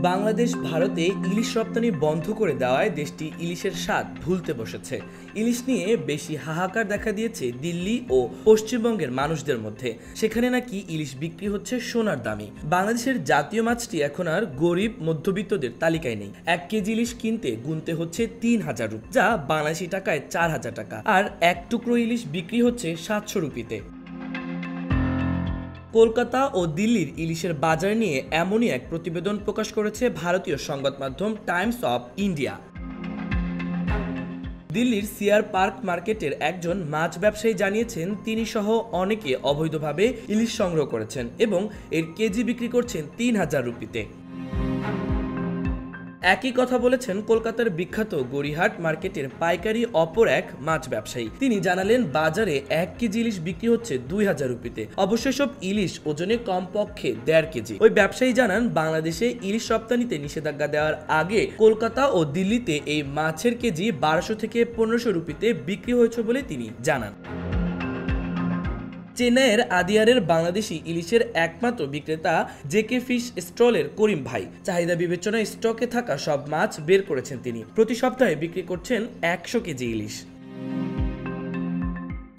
বাংলাদেশ ভারতে ইলিশ রপ্তানি বন্ধ করে দেওয়ায় দেশটি ইলিশের স্বাদ ভুলতে বসেছে। ইলিশ নিয়ে বেশি হাহাকার দেখা দিয়েছে দিল্লি ও পশ্চিমবঙ্গের মানুষদের মধ্যে। সেখানে নাকি ইলিশ বিক্রি হচ্ছে সোনার দামে। বাংলাদেশের জাতীয় মাছটি এখন আর গরিব মধ্যবিত্তদের তালিকায় নেই। 1 কেজি ইলিশ কিনতে গুনতে হচ্ছে 3000 রুপি, যা বাংলাদেশি টাকায় 4000 টাকা, আর এক টুকরো ইলিশ বিক্রি হচ্ছে 700 রুপিতে। কলকাতা ও দিল্লির ইলিশের বাজার নিয়ে এমনই এক প্রতিবেদন প্রকাশ করেছে ভারতীয় সংবাদ মাধ্যম টাইমস অফ ইন্ডিয়া। দিল্লির সিআর পার্ক মার্কেটের একজন মাছ ব্যবসায়ী জানিয়েছেন, তিনি সহ অনেকে অবৈধভাবে ইলিশ সংগ্রহ করেছেন এবং এর কেজি বিক্রি করছেন 3000 রুপিতে। একই কথা বলেছেন কলকাতার বিখ্যাত গড়িহাট মার্কেটের পাইকারি অপর এক মাছ ব্যবসায়ী। তিনি জানালেন, বাজারে 1 কেজি ইলিশ বিক্রি হচ্ছে 2000 রুপিতে। অবশ্য সব ইলিশ ওজনে কমপক্ষে 1.5 কেজি। ওই ব্যবসায়ী জানান, বাংলাদেশে ইলিশ রপ্তানিতে নিষেধাজ্ঞা দেওয়ার আগে কলকাতা ও দিল্লিতে এই মাছের কেজি 1200 থেকে 1500 রুপিতে বিক্রি হয়েছে বলে তিনি জানান। চেন্নাইয়ের আদিয়ারের বাংলাদেশি ইলিশের একমাত্র বিক্রেতা জেকে ফিশ স্টলের করিম ভাই চাহিদা বিবেচনায় স্টকে থাকা সব মাছ বের করেছেন। তিনি প্রতি সপ্তাহে বিক্রি করছেন 100 কেজি ইলিশ।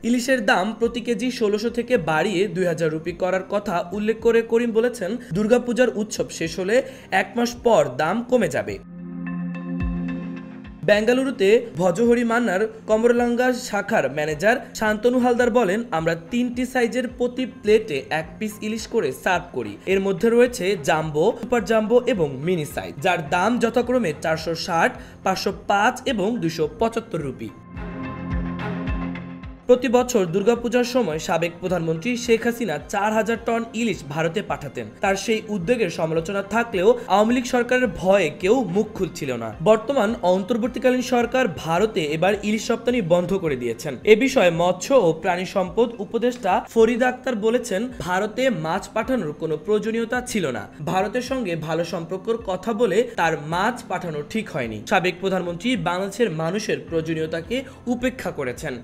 ইলিশের দাম প্রতি কেজি 1600 থেকে বাড়িয়ে 2000 রুপি করার কথা উল্লেখ করে করিম বলেছেন, দুর্গাপূজার উৎসব শেষ হলে 1 মাস পর দাম কমে যাবে। বেঙ্গালুরুতে ভজহরি মান্নার কমরলাঙ্গা শাখার ম্যানেজার শান্তনু হালদার বলেন, আমরা 3টি সাইজের প্রতি প্লেটে 1 পিস ইলিশ করে সার্ভ করি। এর মধ্যে রয়েছে জাম্বো, সুপার জাম্বো এবং মিনি সাইজ, যার দাম যথাক্রমে 460, 505 এবং 275 রুপি। প্রতি বছর দুর্গাপূজার সময় সাবেক প্রধানমন্ত্রী শেখ হাসিনা 4000 টন ইলিশ ভারতে পাঠাতেন। তার সেই উদ্যোগের সমালোচনা থাকলেও আওয়ামী লীগ সরকারের ভয়ে কেউ মুখ খুলছিল না। বর্তমান অন্তর্বর্তীকালীন সরকার ভারতে এবার ইলিশ রপ্তানি বন্ধ করে দিয়েছেন। এ বিষয়ে মৎস্য ও প্রাণী সম্পদ উপদেষ্টা ফরিদা আক্তার বলেছেন, ভারতে মাছ পাঠানোর কোনো প্রয়োজনীয়তা ছিল না। ভারতের সঙ্গে ভালো সম্পর্কের কথা বলে তার মাছ পাঠানো ঠিক হয়নি। সাবেক প্রধানমন্ত্রী বাংলাদেশের মানুষের প্রয়োজনীয়তাকে উপেক্ষা করেছেন।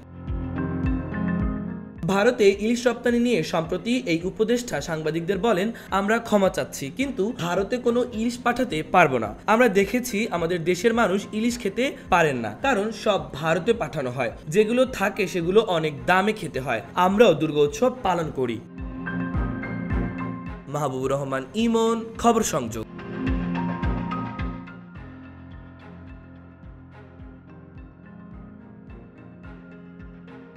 ভারতে ইলিশ রপ্তানি নিয়ে সম্প্রতি এই উপদেষ্টা সাংবাদিকদের বলেন, আমরা ক্ষমা চাচ্ছি, কিন্তু ভারতে কোনো ইলিশ পাঠাতে পারবো না। আমরা দেখেছি আমাদের দেশের মানুষ ইলিশ খেতে পারেন না, কারণ সব ভারতে পাঠানো হয়। যেগুলো থাকে সেগুলো অনেক দামে খেতে হয়। আমরাও দুর্গোৎসব পালন করি। মাহবুবুর রহমান ইমন, খবর সংযোগ।